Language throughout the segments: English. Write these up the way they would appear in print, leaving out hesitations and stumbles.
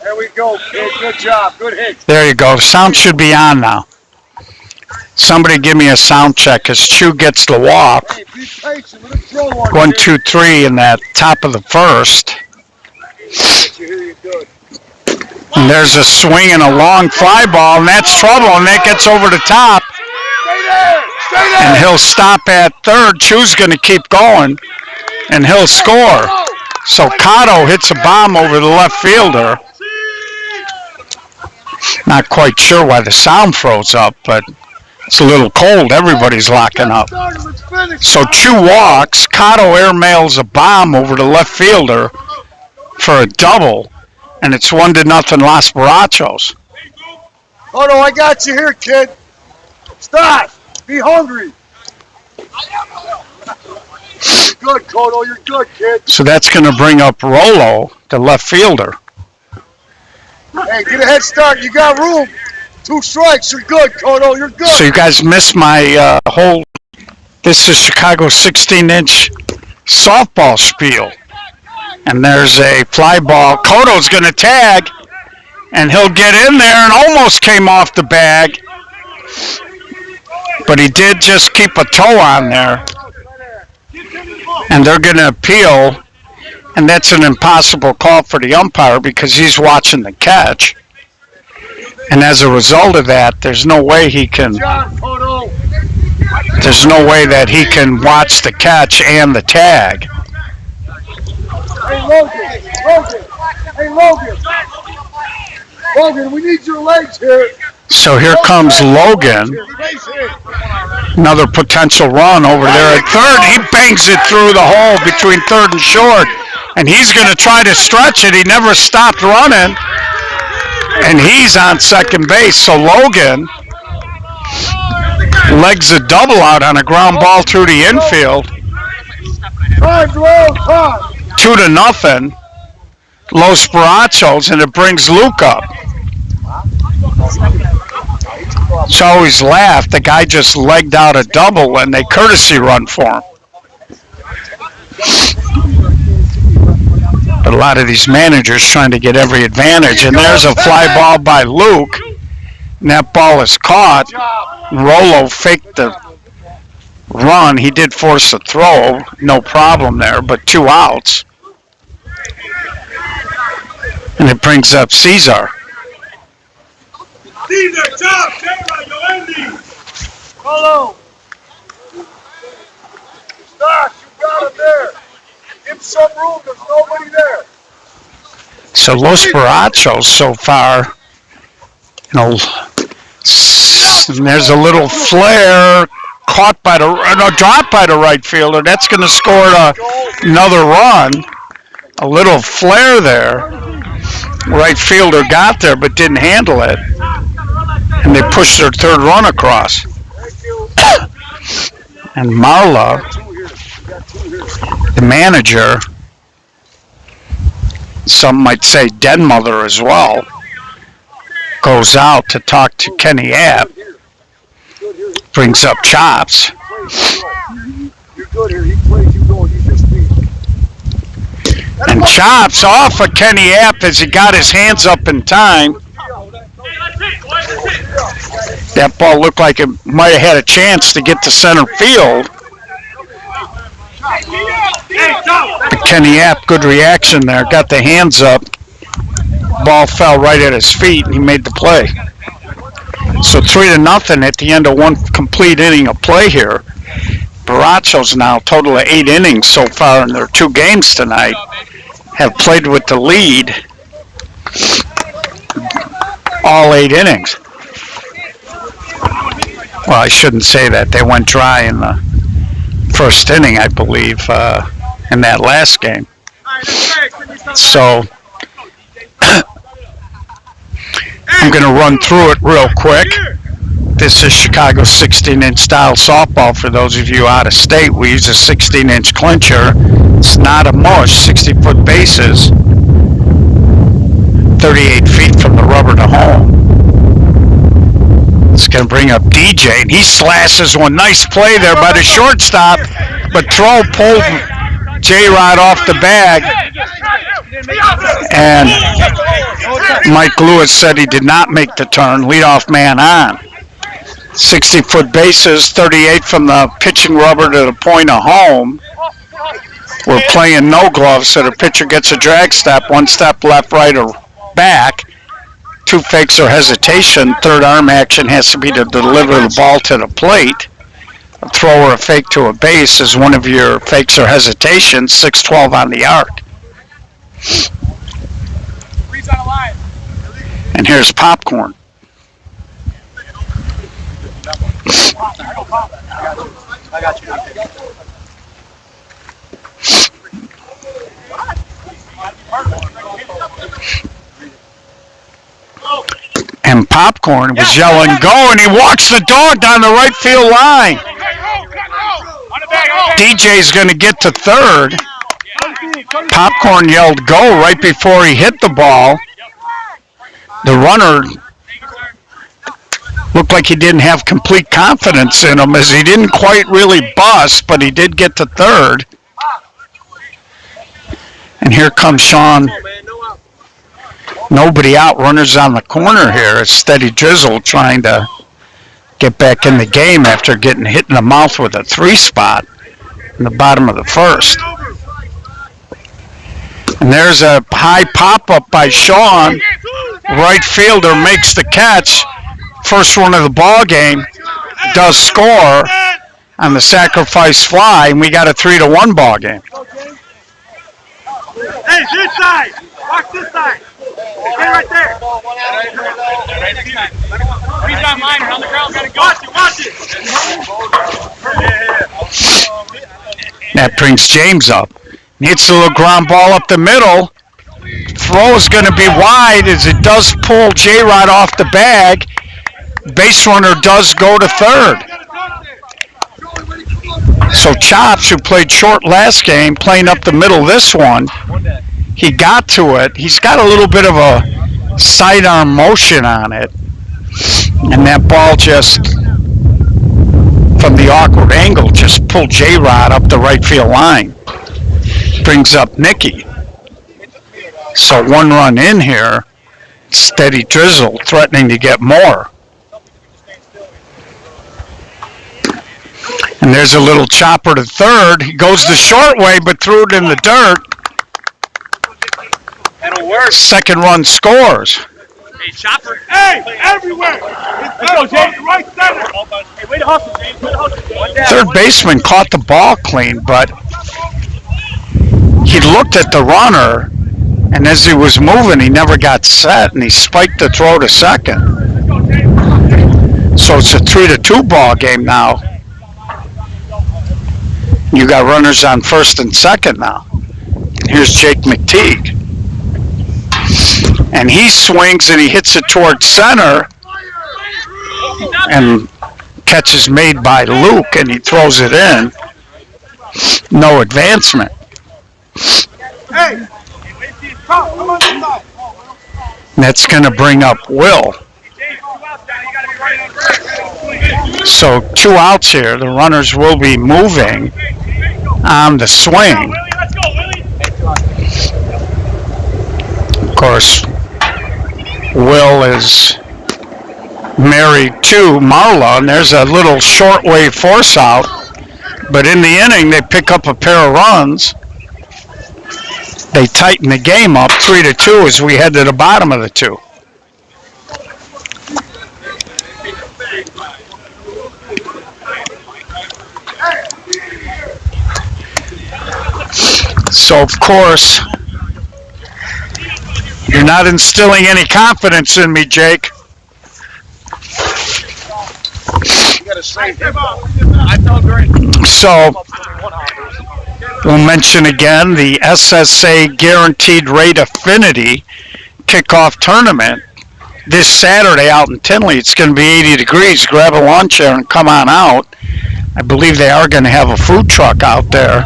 There we go, kid. Good job. Good hit. There you go. Sound should be on now. Somebody give me a sound check as Chu gets the walk. Hey, be patient. Let him throw one. 1, 2, 3 in that top of the first. And there's a swing and a long fly ball, and that's trouble, and that gets over the top. Stay there. Stay there. And he'll stop at third. Chu's going to keep going, and he'll score. So Cotto hits a bomb over the left fielder. Not quite sure why the sound froze up, but it's a little cold. Everybody's locking up. So Chu walks. Cotto airmails a bomb over the left fielder for a double, and it's 1-0 Los Barachos. Oh no, I got you here, kid. Stop. Be hungry. You're good, Kodo. You're good, kid. So that's going to bring up Rolo, the left fielder. Hey, get a head start. You got room. 2 strikes. You're good, Kodo. You're good. So you guys missed my whole, this is Chicago's 16-inch softball spiel. And there's a fly ball. Kodo's going to tag, and he'll get in there and almost came off the bag. But he did just keep a toe on there. And they're going to appeal, and that's an impossible call for the umpire because he's watching the catch. And as a result of that, there's no way he can, there's no way that he can watch the catch and the tag. Hey, Logan. Hey, Logan. Logan, we need your legs here. So here comes Logan. Another potential run over there at third. He bangs it through the hole between third and short. And he's going to try to stretch it. He never stopped running. And he's on second base. So Logan legs a double out on a ground ball through the infield. 2-0. Los Barachos, and it brings Luke up. So I always laugh. The guy just legged out a double, and they courtesy run for him. But a lot of these managers trying to get every advantage, and there's a fly ball by Luke, and that ball is caught. Rolo faked the run. He did force a throw, no problem there, but 2 outs. And it brings up Cesar. Cesar, chop, Terra, Yoendi. Hello. Stop, you got him there. Give him some room, there's nobody there. So Los Barachos so far, you know, and there's a little flare caught by dropped by the right fielder. That's going to score another run. A little flare there. Right fielder got there but didn't handle it. And they pushed their third run across. And Marla, the manager, some might say den mother as well, goes out to talk to Kenny App, brings up Chops. And Chops off of Kenny App as he got his hands up in time. That ball looked like it might have had a chance to get to center field. But Kenny App, good reaction there, got the hands up. Ball fell right at his feet, and he made the play. So 3-0 at the end of one complete inning of play here. Barachos now, total of 8 innings so far in their 2 games tonight, have played with the lead all 8 innings. Well, I shouldn't say that. They went dry in the first inning, I believe, in that last game. So I'm going to run through it real quick. This is Chicago's 16-inch style softball. For those of you out of state, we use a 16-inch clincher. It's not a mush, 60-foot bases, 38 feet from the rubber to home. It's going to bring up DJ, and he slashes one. Nice play there by the shortstop, but throw pulled J-Rod off the bag. And Mike Lewis said he did not make the turn. Leadoff man on. 60-foot bases, 38 from the pitching rubber to the point of home. We're playing no gloves, so the pitcher gets a drag step, one step left, right, or back. Two fakes or hesitation. Third arm action has to be to deliver the ball to the plate. A throw or a fake to a base is one of your fakes or hesitations. 6-12 on the arc. And here's Popcorn. I got you. And Popcorn was yelling, go, and he walks the dog down the right field line. DJ's going to get to third. Popcorn yelled go right before he hit the ball. The runner looked like he didn't have complete confidence in him, as he didn't quite really bust, but he did get to third. And here comes Sean. Nobody out. Runners on the corner here. It's Steady Drizzle trying to get back in the game after getting hit in the mouth with a 3-spot in the bottom of the first. And there's a high pop-up by Sean. Right fielder makes the catch. First one of the ball game. Does score on the sacrifice fly, and we got a 3-1 ball game. Hey, this side! Watch this side! Stay right there! He's on line, on the ground, gotta go. Watch it! That brings James up. Hits a little ground ball up the middle. Throw is going to be wide as it does pull J-Rod off the bag. Base runner does go to third. So Chops, who played short last game, playing up the middle this one, he got to it. He's got a little bit of a sidearm motion on it. And that ball just, from the awkward angle, just pulled J-Rod up the right field line. Brings up Nicky. So 1 run in here. Steady Drizzle threatening to get more. And there's a little chopper to third. He goes the short way, but threw it in the dirt. That'll work. Second run scores. Hey, chopper. Hey, everywhere! Let's go, James. Right center. Hey, way to hustle, James. Way to hustle. Third baseman caught the ball clean, but he looked at the runner, and as he was moving, he never got set, and he spiked the throw to second. So it's a 3-2 ball game now. You got runners on first and second now. And here's Jake McTeague. And he swings and he hits it towards center. And catch is made by Luke, and he throws it in. No advancement. Hey! Come on, And that's going to bring up Will. So 2 outs here. The runners will be moving on the swing. Of course, Will is married to Marla, and there's a little short wave force out. But in the inning, they pick up a pair of runs. They tighten the game up 3-2 as we head to the bottom of the 2. So, of course, you're not instilling any confidence in me, Jake. So, we'll mention again the SSA Guaranteed Rate Affinity kickoff tournament this Saturday out in Tinley. It's going to be 80 degrees. Grab a lawn chair and come on out. I believe they are going to have a food truck out there.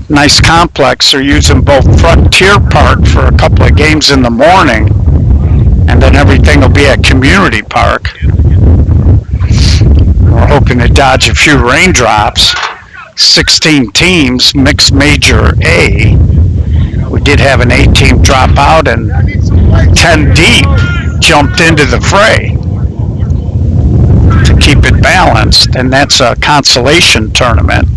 Nice complex. They're using both Frontier Park for a couple of games in the morning, and then everything will be at Community Park. We're hoping to dodge a few raindrops. 16 teams, mixed major A, We did have an 8-team drop out, and 10 deep jumped into the fray to keep it balanced, and that's a consolation tournament.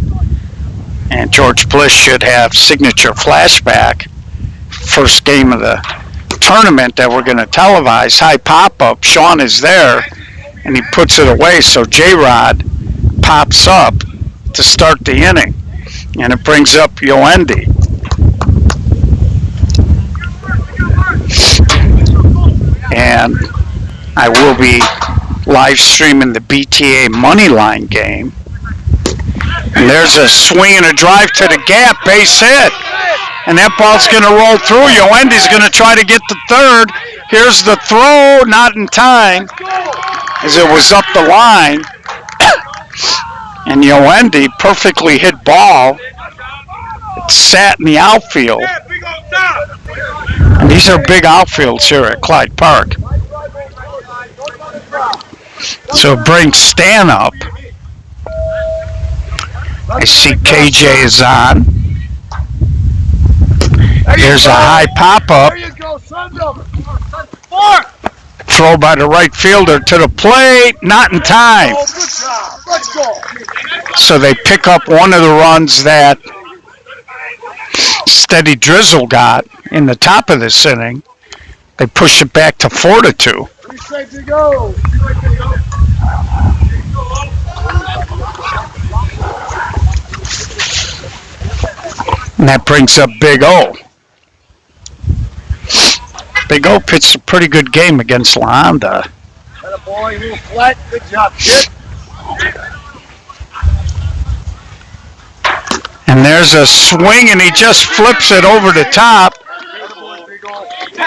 And George Bliss should have signature flashback. First game of the tournament that we're going to televise. High pop-up. Sean is there, and he puts it away, so J-Rod pops up to start the inning, and it brings up Yoendi. And I will be live streaming the BTA Moneyline game. And there's a swing and a drive to the gap, base hit. And that ball's going to roll through. Yoendi's going to try to get the third. Here's the throw, not in time, as it was up the line. And Yoendi, perfectly hit ball, it sat in the outfield. And these are big outfields here at Clyde Park. So it brings Stan up. I see KJ is on. Here's a high pop-up. Throw by the right fielder to the plate. Not in time. So they pick up one of the runs that Steady Drizzle got in the top of this inning. They push it back to 4-2. And that brings up Big O. Big O pitched a pretty good game against La Honda. Good job, kid. And there's a swing, and he just flips it over the top.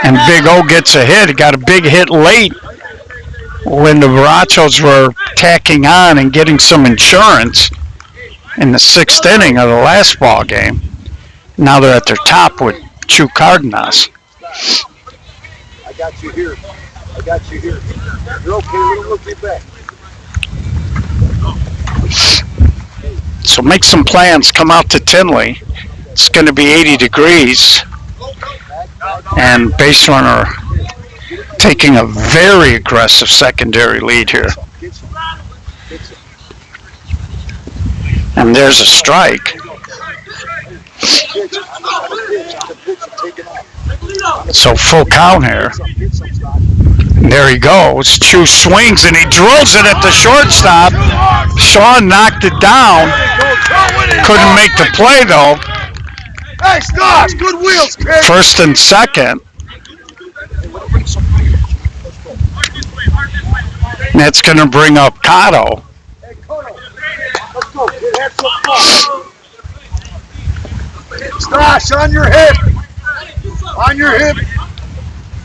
And Big O gets a hit. He got a big hit late when the Barachos were tacking on and getting some insurance in the 6th inning of the last ball game. Now they're at their top with Chu Cardenas. I got you here. I got you here. You're okay. Look at back. So make some plans. Come out to Tinley. It's going to be 80 degrees. And Base Runner taking a very aggressive secondary lead here. And there's a strike. So full count here. And there he goes. Chu swings and he drills it at the shortstop. Sean knocked it down. Couldn't make the play though. Hey, stop! Good wheels, kid. First and second. And that's going to bring up Cotto. Hey, Cotto. Let's go, kid. Have some fun. Stosh, on your hip. On your hip.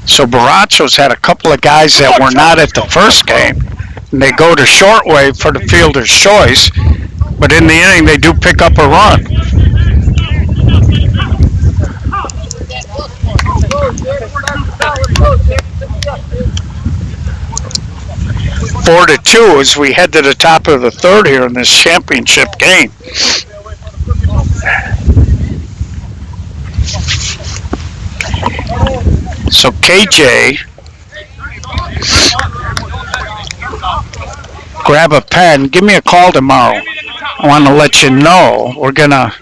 So Barachos had a couple of guys that were not at the first game. And they go to shortwave for the fielder's choice. But in the inning, they do pick up a run. 4-2 as we head to the top of the third here in this championship game. So KJ, grab a pen. Give me a call tomorrow. I want to let you know we're gonna.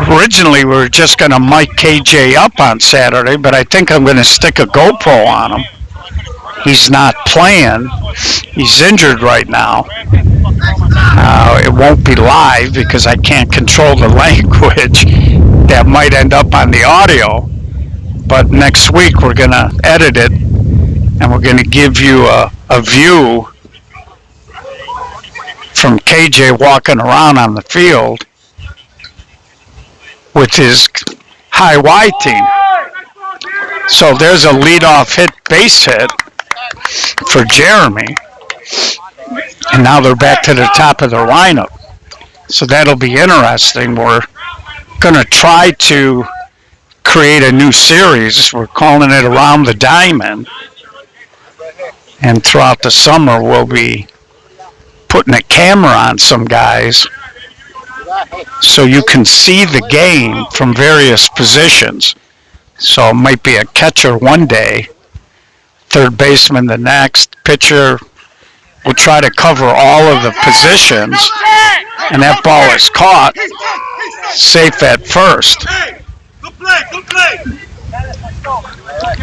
Originally, we were just gonna mic KJ up on Saturday, but I think I'm gonna stick a GoPro on him. He's not playing. He's injured right now. It won't be live because I can't control the language. That might end up on the audio. But next week we're going to edit it and we're going to give you a view from KJ walking around on the field with his high Y team. So there's a leadoff hit, base hit for Jeremy. And now they're back to the top of their lineup. So that'll be interesting. We're going to try to create a new series. We're calling it Around the Diamond. And throughout the summer, we'll be putting a camera on some guys so you can see the game from various positions. So it might be a catcher one day, third baseman the next, pitcher will try to cover all of the positions, and that ball is caught safe at first.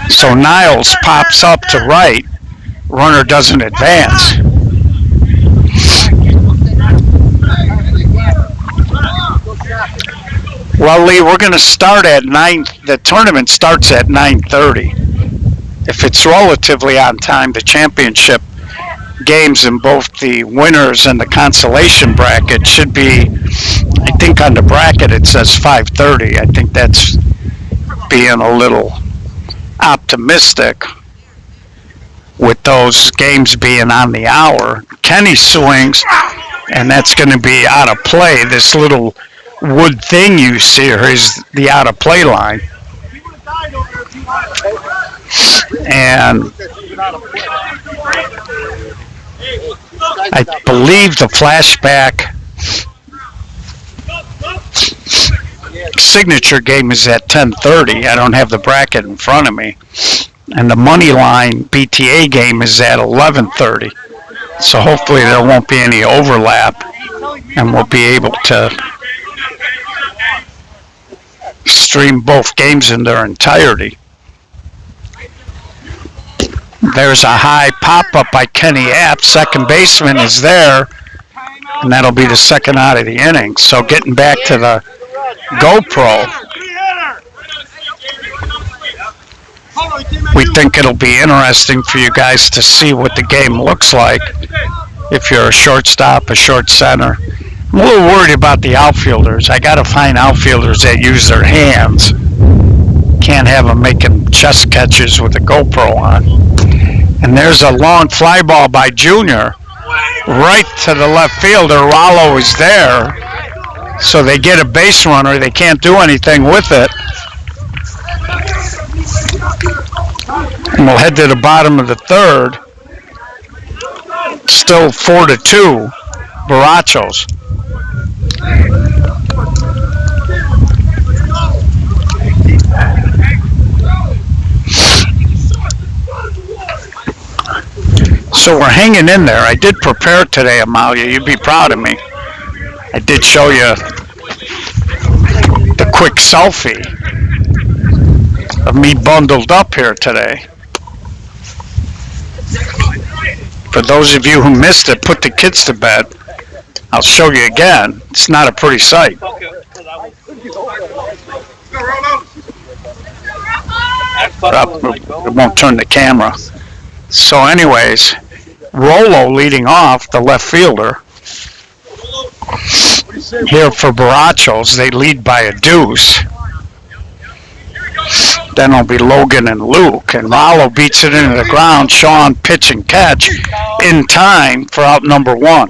So Niles pops up to right, runner doesn't advance. Well, Lee, we're going to start at 9. The tournament starts at 9:30. If it's relatively on time, the championship games in both the winners and the consolation bracket should be, I think on the bracket it says 5:30. I think that's being a little optimistic with those games being on the hour. Kenny swings, and that's going to be out of play. This little wood thing you see here is the out of play line. And I believe the flashback signature game is at 10:30. I don't have the bracket in front of me. And the money line BTA game is at 11:30. So hopefully there won't be any overlap and we'll be able to stream both games in their entirety. There's a high pop-up by Kenny App. Second baseman is there, and that'll be the second out of the inning. So getting back to the GoPro, we think it'll be interesting for you guys to see what the game looks like if you're a shortstop, a short center. I'm a little worried about the outfielders. I got to find outfielders that use their hands. Can't have them making chest catches with a GoPro on. And there's a long fly ball by Junior right to the left fielder. Rollo is there. So they get a base runner. They can't do anything with it. And we'll head to the bottom of the third. Still 4-2. Barachos. So we're hanging in there. I did prepare today, Amalia. You'd be proud of me. I did show you the quick selfie of me bundled up here today. For those of you who missed it, put the kids to bed. I'll show you again. It's not a pretty sight. It won't turn the camera. So anyways, Rollo leading off, the left fielder. Here for Barachos, they lead by a deuce. Then it'll be Logan and Luke, and Rollo beats it into the ground. Sean pitch and catch in time for out number 1.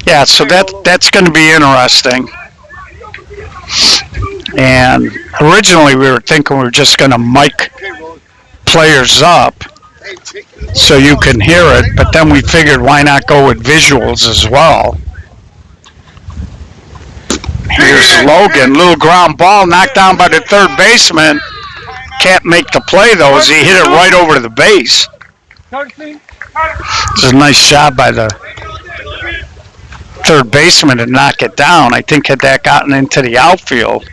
Yeah, so that's going to be interesting. And originally we were thinking we were just going to mic players up so you can hear it, but then we figured why not go with visuals as well. Here's Logan, little ground ball knocked down by the third baseman. Can't make the play though as he hit it right over the base. It's a nice job by the third baseman to knock it down. I think had that gotten into the outfield,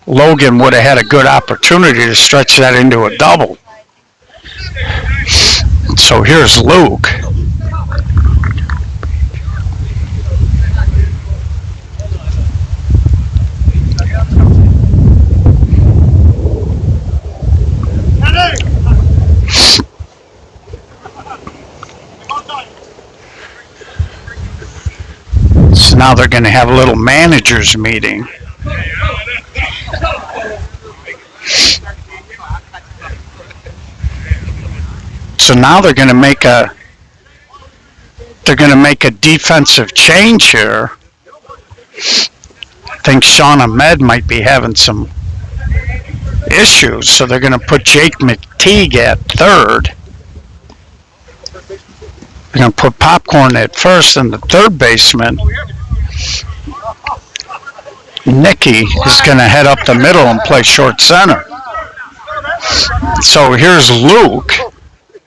Logan would have had a good opportunity to stretch that into a double. So here's Luke. So now they're going to have a little managers meeting. So now they're going to make a defensive change here. I think Sean Ahmed might be having some issues, so they're going to put Jake McTeague at third. They're going to put Popcorn at first and the third baseman. Nicky is going to head up the middle and play short center. So here's Luke.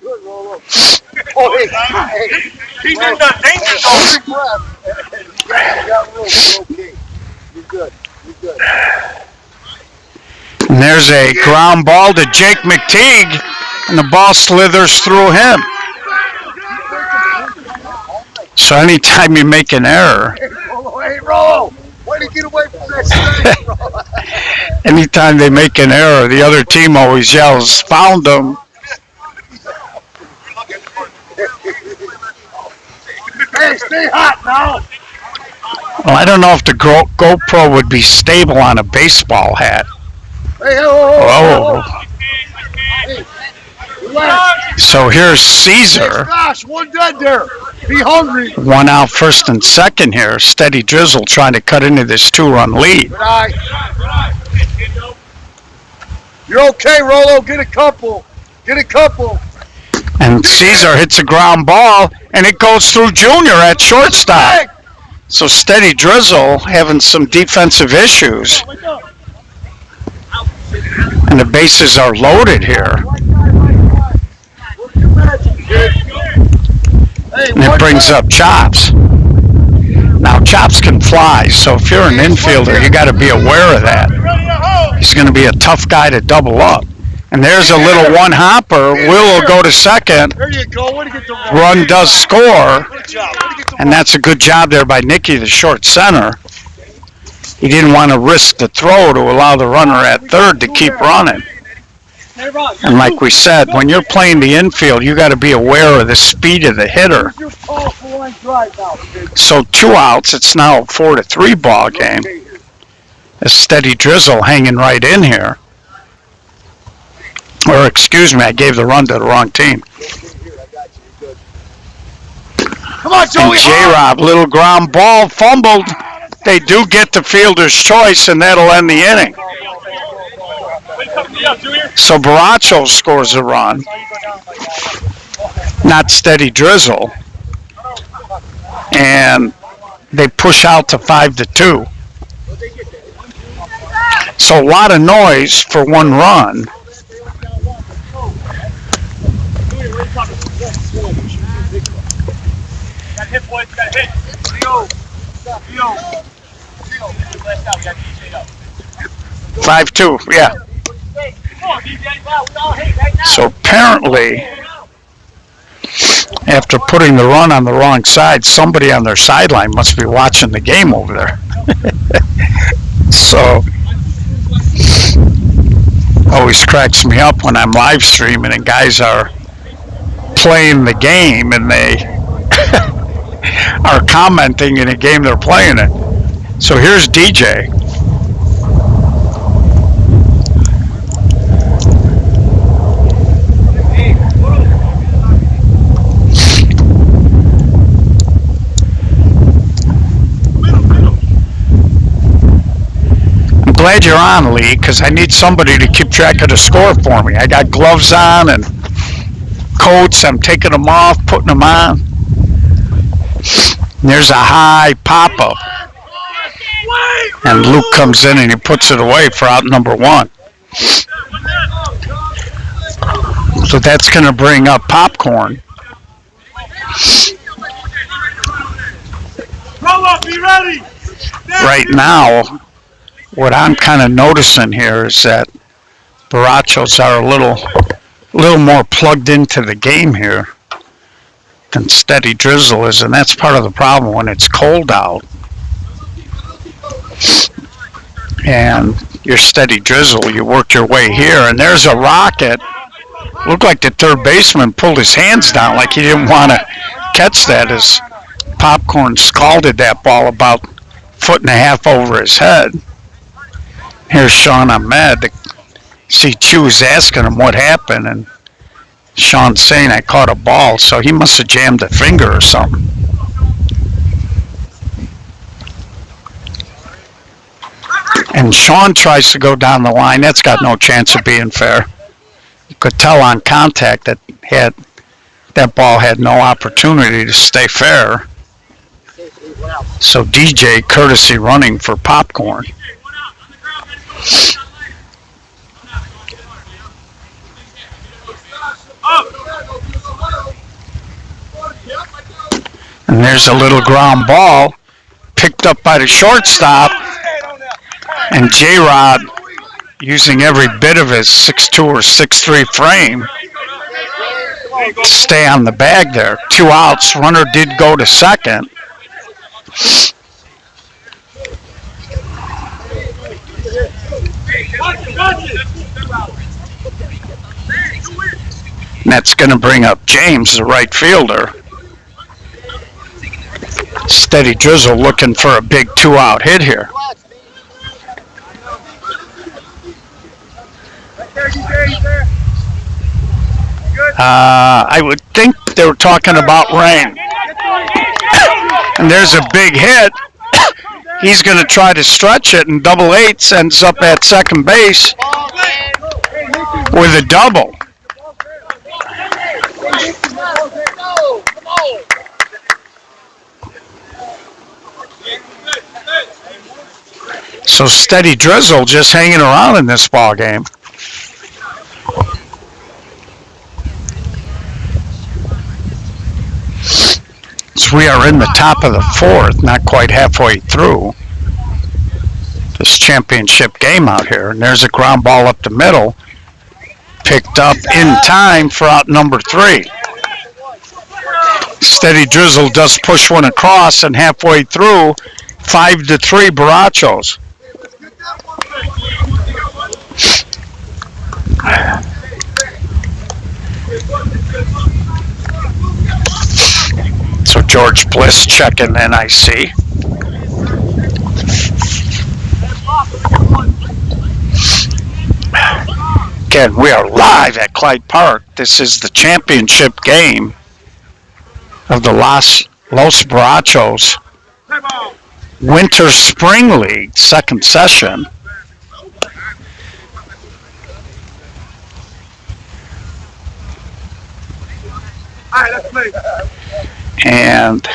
Good, Rolo. Oh, hey. He's in the danger zone. Big breath. You got room. You're okay. You're good. You're good. And there's a ground ball to Jake McTeague, and the ball slithers through him. So anytime you make an error, Hey, Rolo. Way to get away from that snake, Rolo. anytime they make an error, the other team always yells, "Found them." Hey, stay hot now. Well, I don't know if the GoPro would be stable on a baseball hat. Hey, Oh. Hey, relax. So here's Hey, Caesar. gosh, one dead there. Be hungry. One out, first and second here. Steady drizzle trying to cut into this 2-run lead. Good eye. You're okay, Rolo. Get a couple. Get a couple. And Caesar hits a ground ball, and it goes through Junior at shortstop. So Steady Drizzle having some defensive issues. And the bases are loaded here. And it brings up Chops. Now, Chops can fly, so if you're an infielder, you got to be aware of that. He's going to be a tough guy to double up. And there's a little one-hopper. Will go to second. There you go. Way to get the Run does score. Good job. Way to get the And that's a good job there by Nicky, the short center. He didn't want to risk the throw to allow the runner at third to keep running. And like we said, when you're playing the infield, you got to be aware of the speed of the hitter. Your call for line drive now, kid. So 2 outs, it's now a 4-3 ball game. A Steady Drizzle hanging right in here. Or excuse me, I gave the run to the wrong team. Come on, And Joey. J-Rob, little ground ball, fumbled. They do get the fielder's choice, and that'll end the inning. So Baracho scores a run. Not Steady Drizzle. And they push out to 5-2. So a lot of noise for one run. Got hit, boys. Got hit. Leo. 5-2, yeah. So apparently, after putting the run on the wrong side, somebody on their sideline must be watching the game over there. So, always cracks me up when I'm live streaming and guys are playing the game and they are commenting in a game they're playing it. So here's DJ. I'm glad you're on, Lee, because I need somebody to keep track of the score for me. I got gloves on and coats. I'm taking them off, putting them on. And there's a high pop-up. And Luke comes in and he puts it away for out number 1. So that's going to bring up Popcorn. Be ready. Right now, what I'm kind of noticing here is that Barachos are a little more plugged into the game here than Steady Drizzle is, and that's part of the problem when it's cold out. And your Steady Drizzle, you work your way here, and there's a rocket. Looked like the third baseman pulled his hands down like he didn't want to catch that as Popcorn scalded that ball about 1.5 feet over his head. Here's Sean Ahmed. See, Chew's asking him what happened, and Sean's saying, I caught a ball, so he must have jammed a finger or something. And Sean tries to go down the line. That's got no chance of being fair. You could tell on contact that ball had no opportunity to stay fair. So DJ courtesy running for popcorn. And there's a little ground ball picked up by the shortstop, and J-Rod, using every bit of his 6'2 or 6'3 frame, to stay on the bag there. 2 outs. Runner did go to second. And that's going to bring up James, the right fielder. Steady Drizzle looking for a big 2-out hit here. I would think they were talking about rain. And there's a big hit. He's going to try to stretch it, and double eights ends up at second base with a double. So Steady Drizzle just hanging around in this ball game. So we are in the top of the fourth, not quite halfway through this championship game out here. And there's a ground ball up the middle, picked up in time for out number 3. Steady Drizzle does push one across, and halfway through, 5-3 Barachos. So George Bliss checking in, I see. Again, we are live at Clyde Park. This is the championship game of the Los Barachos Winter Spring League, second session. And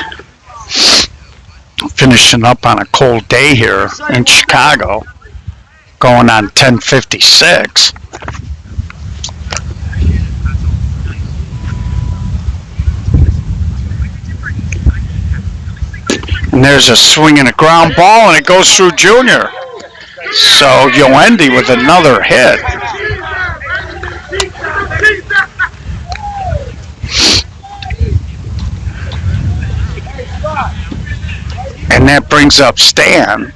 finishing up on a cold day here in Chicago, going on 10:56. And there's a swing and a ground ball, and it goes through Junior. So Yoendi with another hit. And that brings up Stan.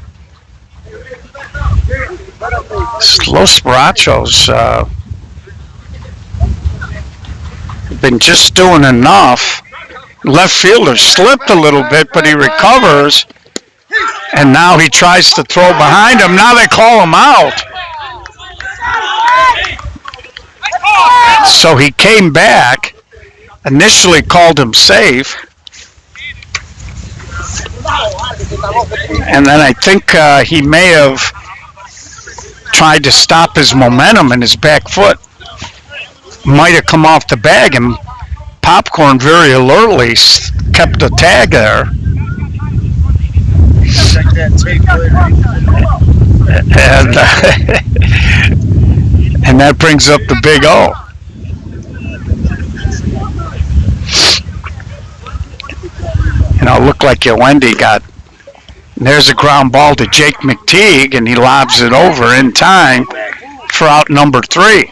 Los Barachos have been just doing enough. Left fielder slipped a little bit, but he recovers. And now he tries to throw behind him. Now they call him out. So he came back, initially called him safe. And then I think he may have tried to stop his momentum, and his back foot might have come off the bag, and Popcorn very alertly kept the tag there. And that brings up the big O. You know, it looked like Yoendi got, there's a ground ball to Jake McTeague, and he lobs it over in time for out number 3.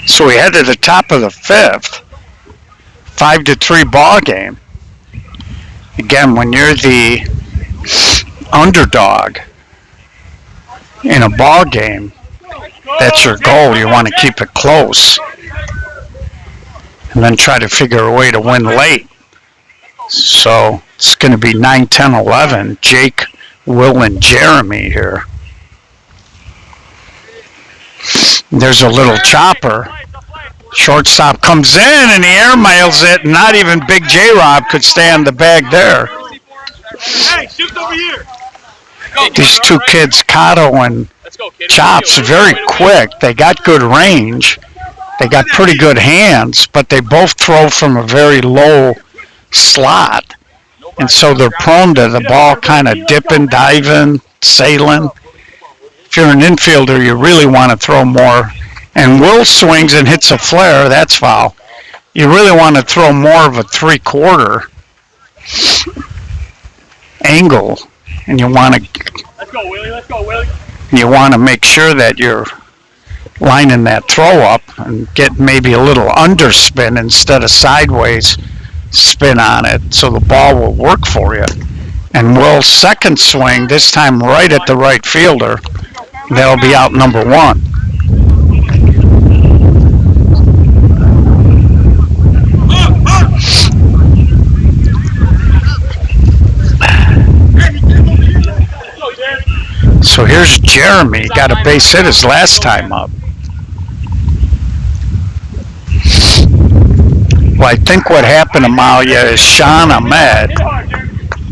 So we head to the top of the 5th, 5-3 ball game. Again, when you're the underdog in a ball game, that's your goal. You want to keep it close and then try to figure a way to win late. So it's going to be 9, 10, 11. Jake, Will, and Jeremy here. There's a little chopper. Shortstop comes in and he airmails it. Not even Big J-Rob could stay on the bag there. Hey, shift over here. These two kids, Cotto and Chops, very quick. They got good range. They got pretty good hands, but they both throw from a very low slot. And so they're prone to the ball kind of dipping, diving, sailing. If you're an infielder, you really want to throw more. And Will swings and hits a flare, that's foul. You really want to throw more of a 3/4 angle, and you want to. Let's go, Willie. Let's go, Willie. You want to make sure that you're lining that throw up and get maybe a little underspin instead of sideways spin on it, so the ball will work for you. And Will's second swing, this time right at the right fielder, that'll be out number 1. So here's Jeremy, got a base hit his last time up. Well, I think what happened, Amalia, is Sean Ahmed,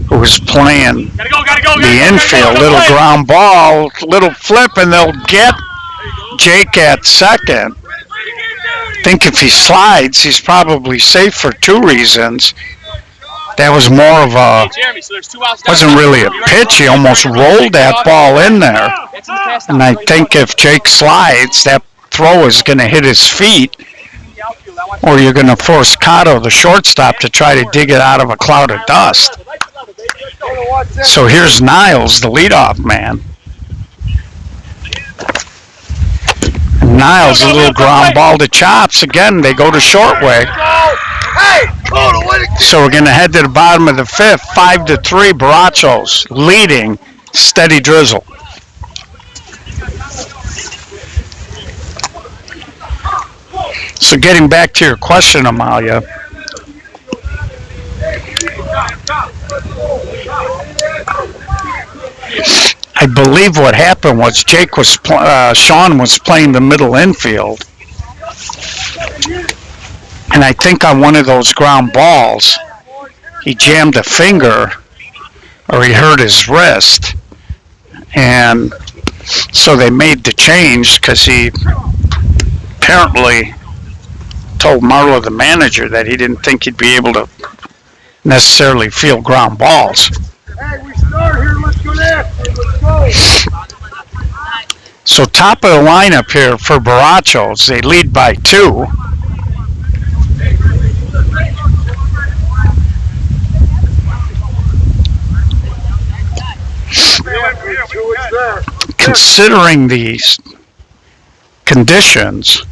who was playing the infield, little ground ball, little flip, and they'll get Jake at second. I think if he slides, he's probably safe for 2 reasons. That was more of a, wasn't really a pitch. He almost rolled that ball in there. And I think if Jake slides, that throw is going to hit his feet, or you're going to force Cotto, the shortstop, to try to dig it out of a cloud of dust. So here's Niles, the leadoff man. And Niles, a little ground ball to Chops. Again, they go to short way. So we're going to head to the bottom of the 5th, 5-3, Barachos leading, steady drizzle. So getting back to your question, Amalia, I believe what happened was Sean was playing the middle infield. And I think on one of those ground balls, he jammed a finger or he hurt his wrist. And so they made the change because he apparently told Marlo, the manager, that he didn't think he'd be able to necessarily field ground balls. Hey, we start here. Let's go there. Let's go. So top of the lineup here for Barachos, they lead by 2. Considering these conditions,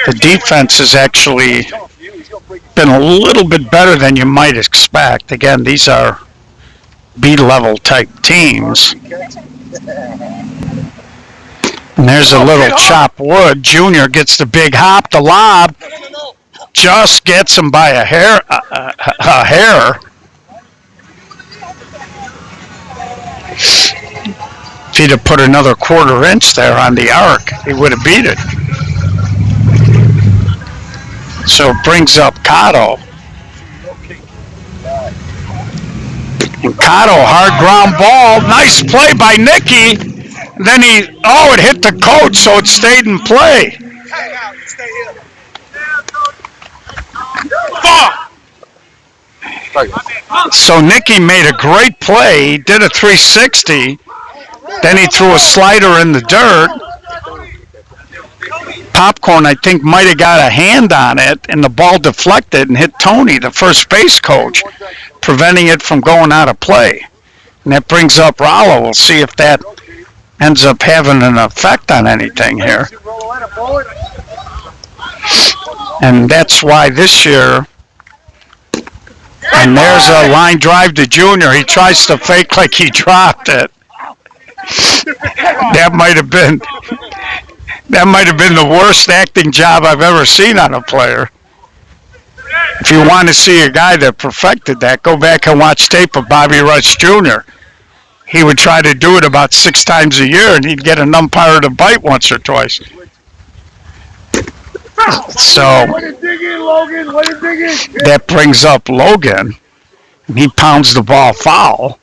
the defense has actually been a little bit better than you might expect. Again, these are B-level type teams. And there's a little chop wood. Junior gets the big hop. The lob just gets him by a hair. If he'd have put another 1/4 inch there on the arc, he would have beat it. So it brings up Cotto. And Cotto, hard ground ball. Nice play by Nicky. Then it hit the coach, so it stayed in play. So Nicky made a great play. He did a 360. Then he threw a slider in the dirt. Popcorn, I think, might have got a hand on it, and the ball deflected and hit Tony, the first base coach, preventing it from going out of play. And that brings up Rollo. We'll see if that ends up having an effect on anything here. And that's why this year, and there's a line drive to Junior. He tries to fake like he dropped it. That might have been the worst acting job I've ever seen on a player. If you want to see a guy that perfected that, go back and watch tape of Bobby Rush Jr. He would try to do it about 6 times a year, and he'd get an umpire to bite once or twice. So that brings up Logan, and he pounds the ball foul.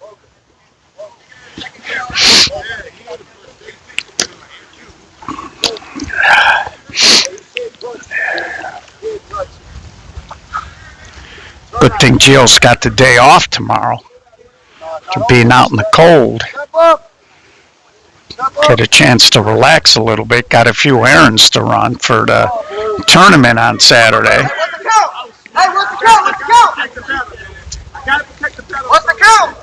Good thing Gio's got the day off tomorrow. To being out in the cold. Get a chance to relax a little bit. Got a few errands to run for the tournament on Saturday. What's the count? Hey, what's the count? What's the count?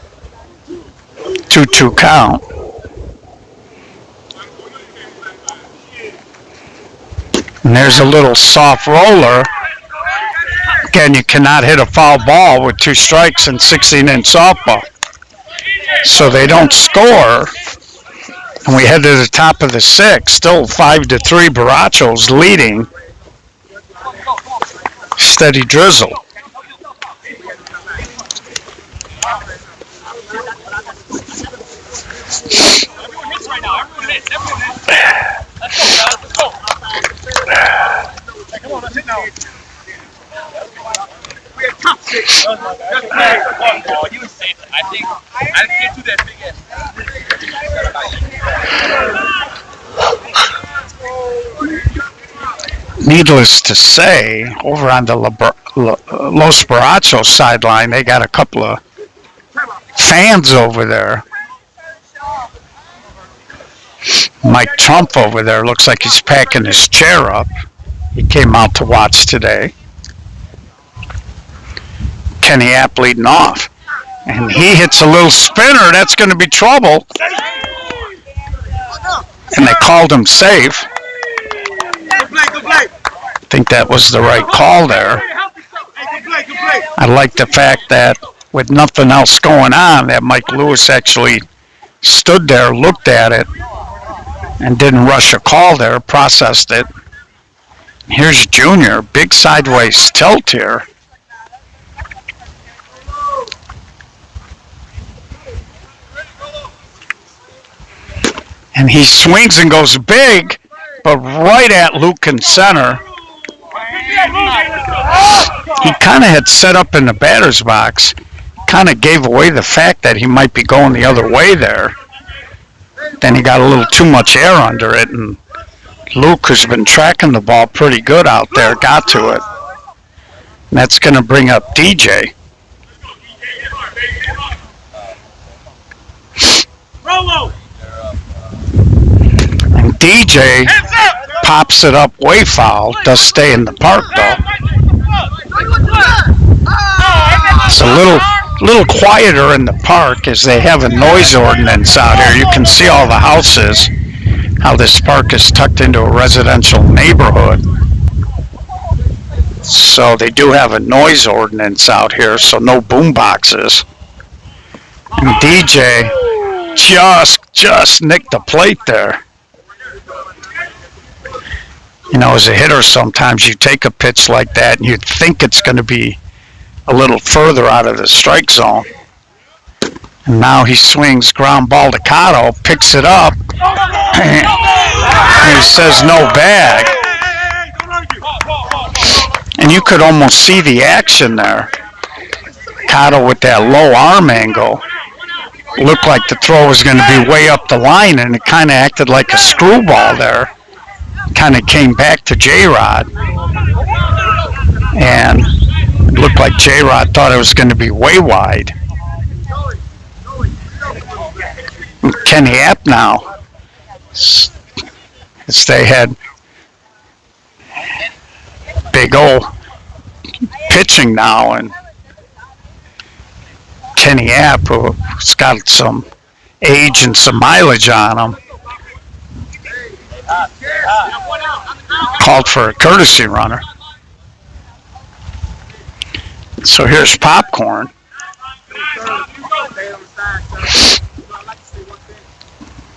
2-2 count. And there's a little soft roller. Again, you cannot hit a foul ball with 2 strikes in 16-inch softball. So they don't score. And we head to the top of the 6th. Still 5-3, Barachos leading. Steady drizzle. Needless to say, over on the Los Barachos sideline, they got a couple of fans over there. Mike Trump over there looks like he's packing his chair up. He came out to watch today. Kenny App leading off. And he hits a little spinner. That's going to be trouble. And they called him safe. I think that was the right call there. I like the fact that with nothing else going on, that Mike Lewis actually stood there, looked at it, and didn't rush a call there, processed it. Here's Junior, big sideways tilt here. And he swings and goes big, but right at Luke in center. He kind of had set up in the batter's box, kind of gave away the fact that he might be going the other way there. Then he got a little too much air under it, and Luke, who's been tracking the ball pretty good out there, got to it. And that's going to bring up DJ. And DJ pops it up way foul, does stay in the park though. It's a little quieter in the park as they have a noise ordinance out here. You can see all the houses, how this park is tucked into a residential neighborhood. So they do have a noise ordinance out here, so no boom boxes. And DJ just nicked the plate there. You know, as a hitter, sometimes you take a pitch like that and you think it's going to be a little further out of the strike zone. And now he swings ground ball to Cotto, picks it up, and he says no bag. And you could almost see the action there. Cotto with that low arm angle. Looked like the throw was going to be way up the line, and it kind of acted like a screwball there. Kind of came back to J-Rod, and it looked like J-Rod thought it was going to be way wide. Kenny App now, as they had big old pitching now, and Kenny App, who's got some age and some mileage on him, called for a courtesy runner. So here's Popcorn.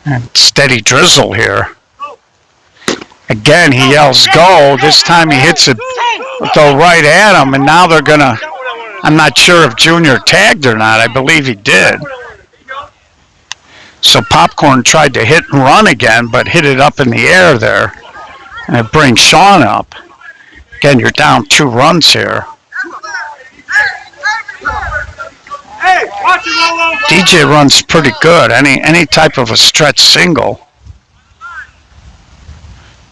And steady drizzle here. Again, he yells go. This time he hits it go right at him, and now they're going to, I'm not sure if Junior tagged or not. I believe he did. So Popcorn tried to hit and run again, but hit it up in the air there. And it brings Sean up. Again, you're down 2 runs here. Hey, watch it, Rolo. DJ runs pretty good. Any type of a stretch single.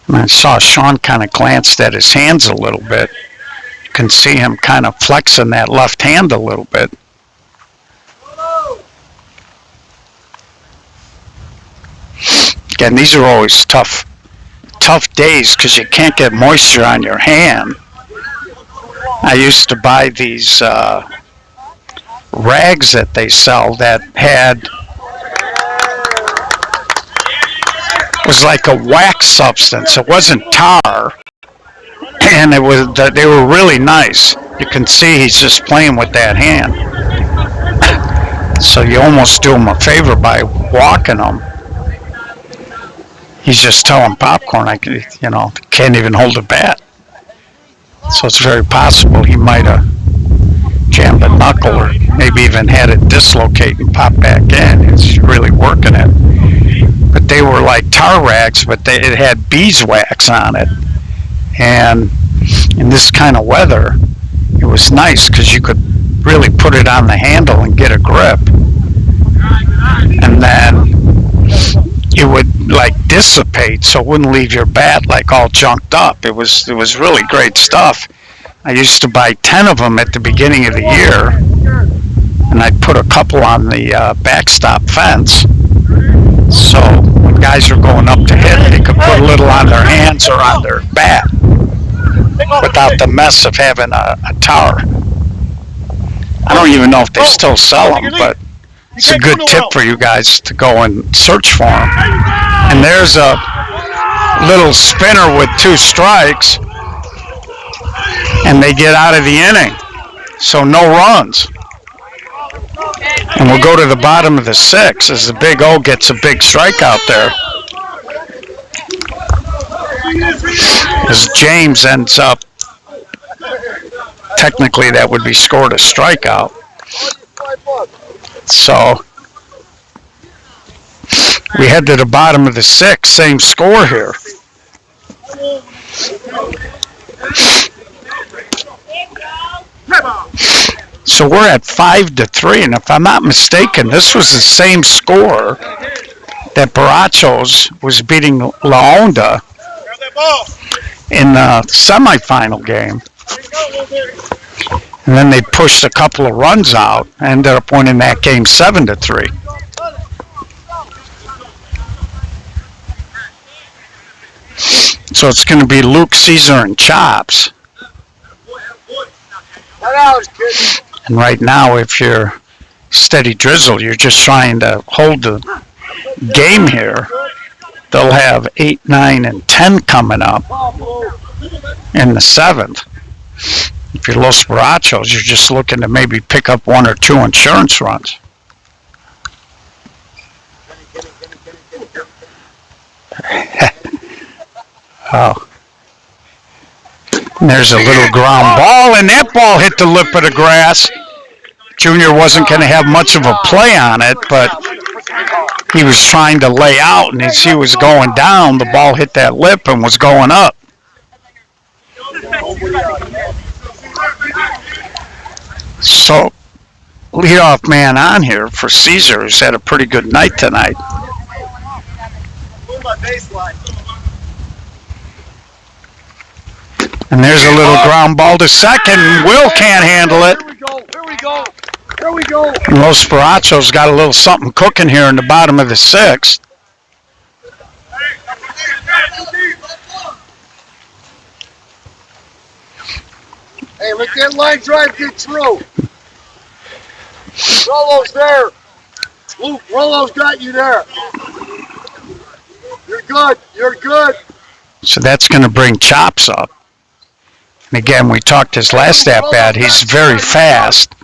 And I saw Sean kind of glanced at his hands a little bit. You can see him kind of flexing that left hand a little bit. Again, these are always tough days because you can't get moisture on your hand. I used to buy these rags that they sell that was like a wax substance. It wasn't tar, and they were really nice. You can see he's just playing with that hand. So you almost do him a favor by walking him. He's just telling Popcorn, can't even hold a bat. So it's very possible he might have jammed a knuckle or maybe even had it dislocate and pop back in. He's really working it. But they were like tar rags, but it had beeswax on it. And in this kind of weather, it was nice because you could really put it on the handle and get a grip. And then it would like dissipate, so it wouldn't leave your bat like all junked up. It was really great stuff. I used to buy 10 of them at the beginning of the year, and I'd put a couple on the backstop fence. So when guys are going up to hit, they could put a little on their hands or on their bat without the mess of having a tar. I don't even know if they still sell them, but it's a good tip for you guys to go and search for them. And there's a little spinner with 2 strikes, and they get out of the inning. So no runs. And we'll go to the bottom of the 6 as the Big O gets a big strikeout there. As James ends up, technically that would be scored a strikeout. So we head to the bottom of the 6, same score here. So we're at 5-3, and if I'm not mistaken, this was the same score that Barachos was beating La Onda in the semifinal game. And then they pushed a couple of runs out and ended up winning that game 7-3. So it's going to be Luke, Caesar, and Chops. And right now, if you're Steady Drizzle, you're just trying to hold the game here. They'll have 8, 9, and 10 coming up in the 7th. If you're Los Barachos, you're just looking to maybe pick up 1 or 2 insurance runs. Oh. And there's a little ground ball, and that ball hit the lip of the grass. Junior wasn't going to have much of a play on it, but he was trying to lay out, and as he was going down, the ball hit that lip and was going up. So, leadoff man on here for Caesar has had a pretty good night tonight. And there's a little ground ball to second. Will can't handle it. Here we go. And Los Barachos got a little something cooking here in the bottom of the 6th. Hey, let that line drive get through. Rolo's there. Luke, Rolo's got you there. You're good. You're good. So that's going to bring Chops up. And again, we talked his last at-bat. He's very fast.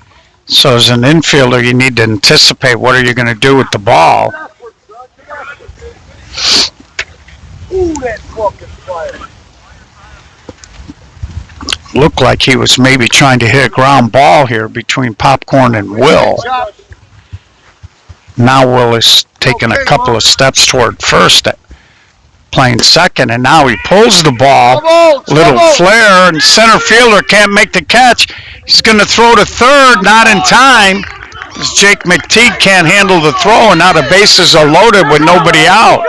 So as an infielder, you need to anticipate what are you going to do with the ball. Ooh, that fucking fire. Looked like he was maybe trying to hit a ground ball here between Popcorn and Will. Now Will is taking a couple of steps toward first, playing second, and now he pulls the ball. Little flare, and center fielder can't make the catch. He's going to throw to third, not in time. Jake McTeague can't handle the throw, and now the bases are loaded with nobody out.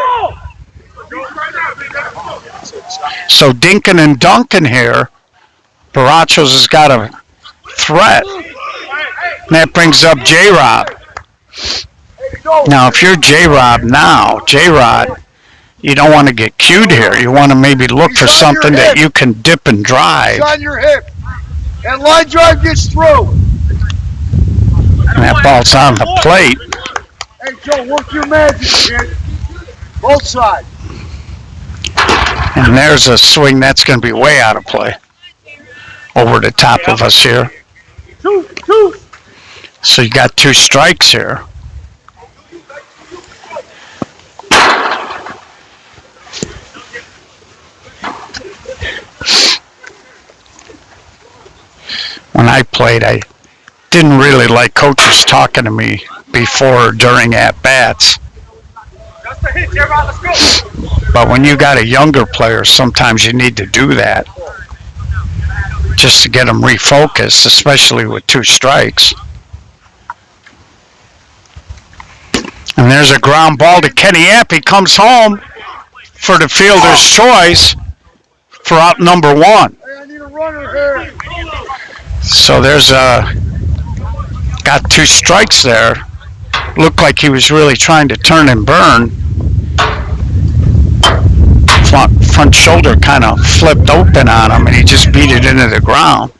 So Dinkin and Duncan here. Barachos has got a threat. And that brings up J-Rob. Now, if you're J-Rob now, J-Rod, you don't want to get cued here. You want to maybe look for something that you can dip and drive. On your hip. And line drive gets through. And that ball's on the plate. Hey, Joe, work your magic, kid. Both sides. And there's a swing that's going to be way out of play. Over the top of us here. So you got 2 strikes here. When I played, I didn't really like coaches talking to me before or during at-bats. But when you got a younger player, sometimes you need to do that. Just to get them refocused, especially with 2 strikes. And there's a ground ball to Kenny App. He comes home for the fielder's choice for out number 1. Hey, I need a runner here. So there's got 2 strikes there. Looked like he was really trying to turn and burn. Front shoulder kind of flipped open on him, and he just beat it into the ground.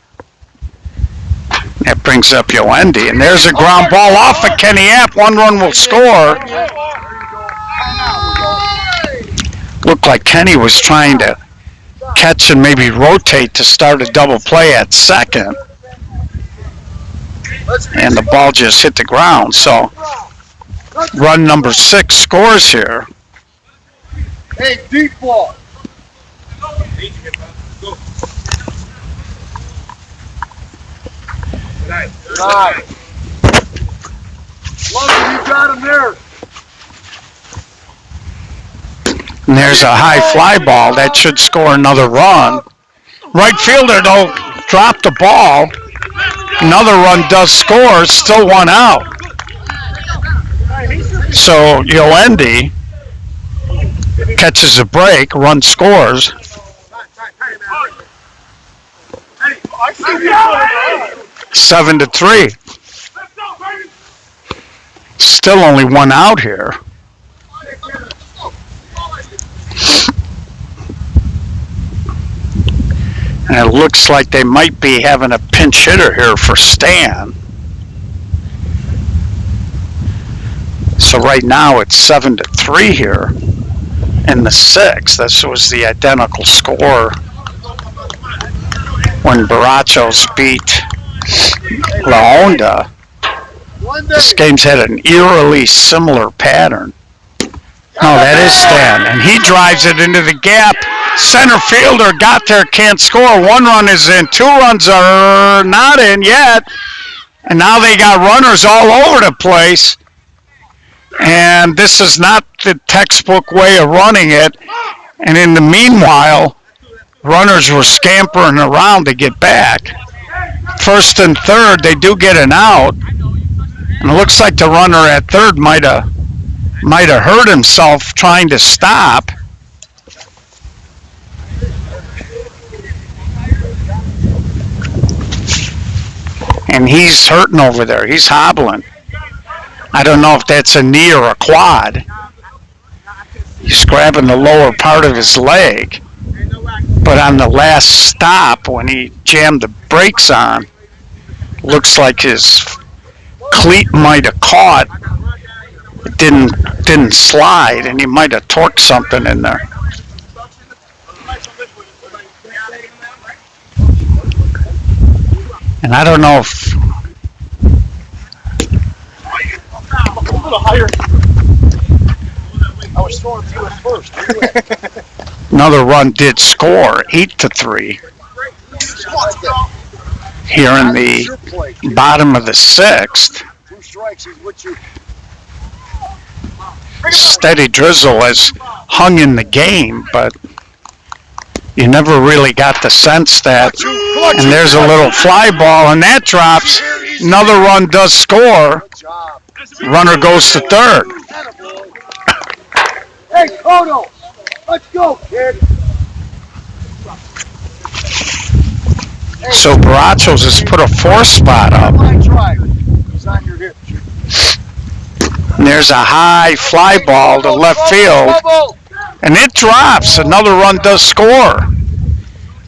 That brings up Yoendi, and there's a ground ball off of Kenny App. 1 run will score. Looked like Kenny was trying to catch and maybe rotate to start a double play at second. And the ball just hit the ground. So run number 6 scores here. Hey, deep ball. Nice. Love it, you got him there. And there's a high fly ball that should score another run. Right fielder, though, dropped the ball. Another run does score, still 1 out. So Yoendi catches a break, run scores. 7-3. Still only 1 out here. And it looks like they might be having a pinch hitter here for Stan. So right now it's 7-3 here in the 6th. This was the identical score when Barachos beat La Honda. This game's had an eerily similar pattern. No, that is Stan, and he drives it into the gap. Center fielder got there, can't score. 1 run is in, 2 runs are not in yet. And now they got runners all over the place. And this is not the textbook way of running it. And in the meanwhile, runners were scampering around to get back. 1st and 3rd, they do get an out. And it looks like the runner at 3rd might have hurt himself trying to stop. And he's hurting over there. He's hobbling. I don't know if that's a knee or a quad. He's grabbing the lower part of his leg. But on the last stop, when he jammed the brakes on, looks like his cleat might have caught. It didn't slide, and he might have torqued something in there. And I don't know if A little higher. I was throwing to it first. another run did score, 8-3. here in the bottom of the sixth. 2 strikes is what you. Steady drizzle has hung in the game, but you never really got the sense that. And there's a little fly ball, and that drops. Another run does score. Runner goes to third. Hey, Kodo, let's go, kid. So Barachos has put a 4th spot up. He's on your hip. And there's a high fly ball to left field, and it drops. Another run does score.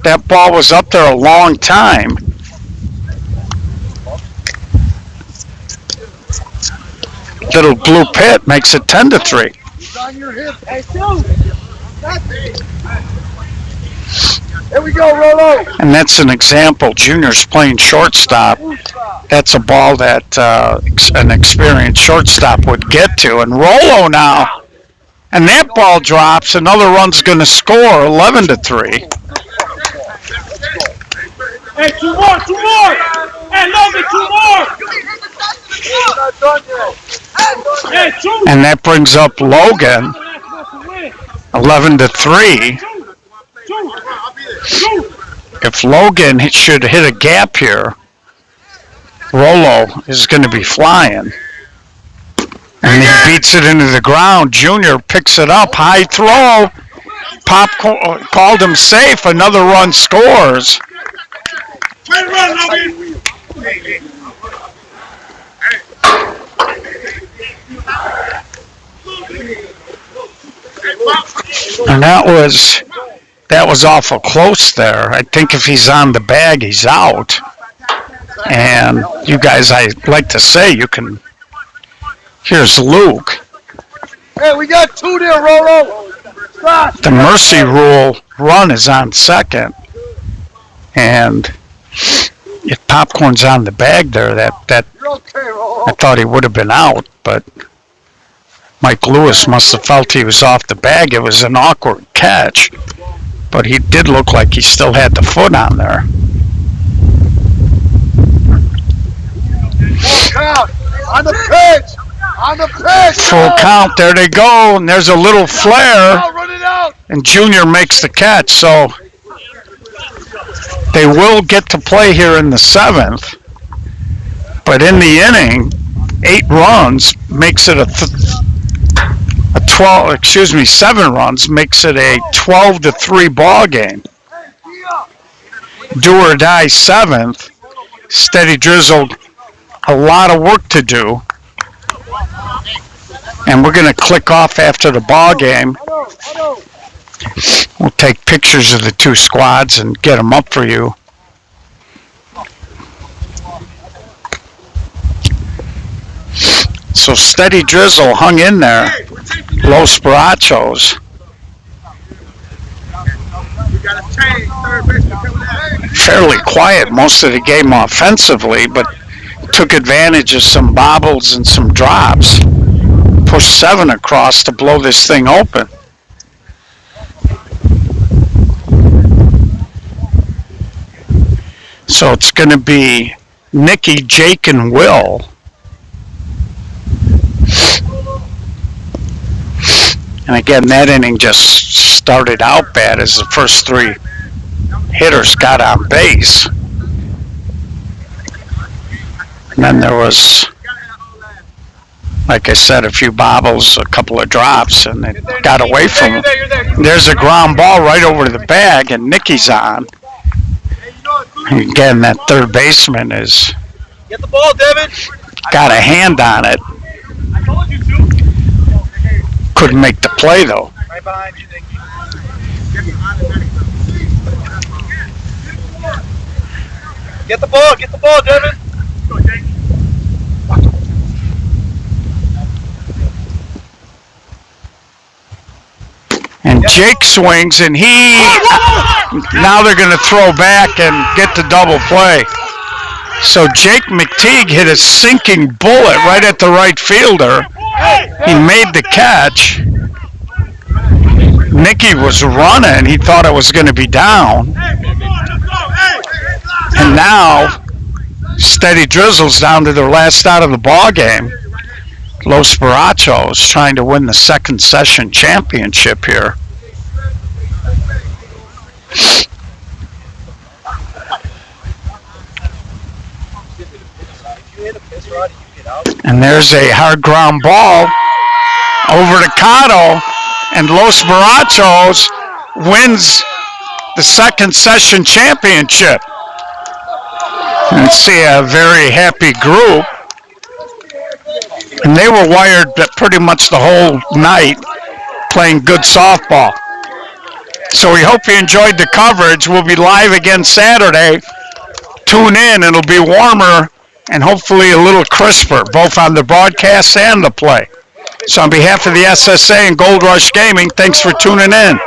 That ball was up there a long time. Little blue pit makes it 10-3. He's on your hip. Hey, Here we go, Rolo. And that's an example. Junior's playing shortstop. That's a ball that an experienced shortstop would get to. And Rolo now. And that ball drops. Another run's going to score 11-3. Hey, 2 more, 2 more. Hey, Logan, 2 more. Not done yet. Hey, 2. And that brings up Logan 11-3. If Logan should hit a gap here, Rolo is going to be flying. And he beats it into the ground. Junior picks it up. High throw. Pop called him safe. Another run scores. And that was awful close there. I think if he's on the bag, he's out. And you guys, I like to say, you can. Here's Luke. Hey, we got 2 there, Rolo. Stop. The mercy rule run is on second. And if Popcorn's on the bag there, that You're okay, Rolo. I thought he would have been out, but Mike Lewis must have felt he was off the bag. It was an awkward catch, but he did look like he still had the foot on there. Full count. On the pitch. On the pitch. Full count. There they go. And there's a little flare. Run it out. And Junior makes the catch. So they will get to play here in the 7th. But in the inning, 8 runs makes it 7 runs makes it a 12-3 ball game. Do or die 7th. Steady drizzle. A lot of work to do. And we're going to click off after the ball game. We'll take pictures of the 2 squads and get them up for you. So steady drizzle hung in there. Los Barachos. Fairly quiet most of the game offensively, but took advantage of some bobbles and some drops. Pushed 7 across to blow this thing open. So it's going to be Nicky, Jake, and Will. And again, that inning just started out bad as the first 3 hitters got on base. And then there was, like I said, a few bobbles, a couple of drops, and it got away from him. There's a ground ball right over to the bag, and Nicky's on. And again, that third baseman is Get the ball, Devin. got a hand on it. I told you to. Couldn't make the play, though. Right behind you, Nicky. Get the ball, Devin. Go, Jake. And Jake swings, and now they're going to throw back and get the double play. So Jake McTeague hit a sinking bullet right at the right fielder. He made the catch. Nicky was running. He thought it was going to be down. And now, steady drizzles down to their last out of the ball game. Los Barachos trying to win the second session championship here. And there's a hard ground ball over to Cotto, and Los Barachos wins the second session championship. Let's see, a very happy group. And they were wired pretty much the whole night playing good softball. So we hope you enjoyed the coverage. We'll be live again Saturday. Tune in. It'll be warmer and hopefully a little crisper, both on the broadcast and the play. So on behalf of the SSA and Gold Rush Gaming, thanks for tuning in.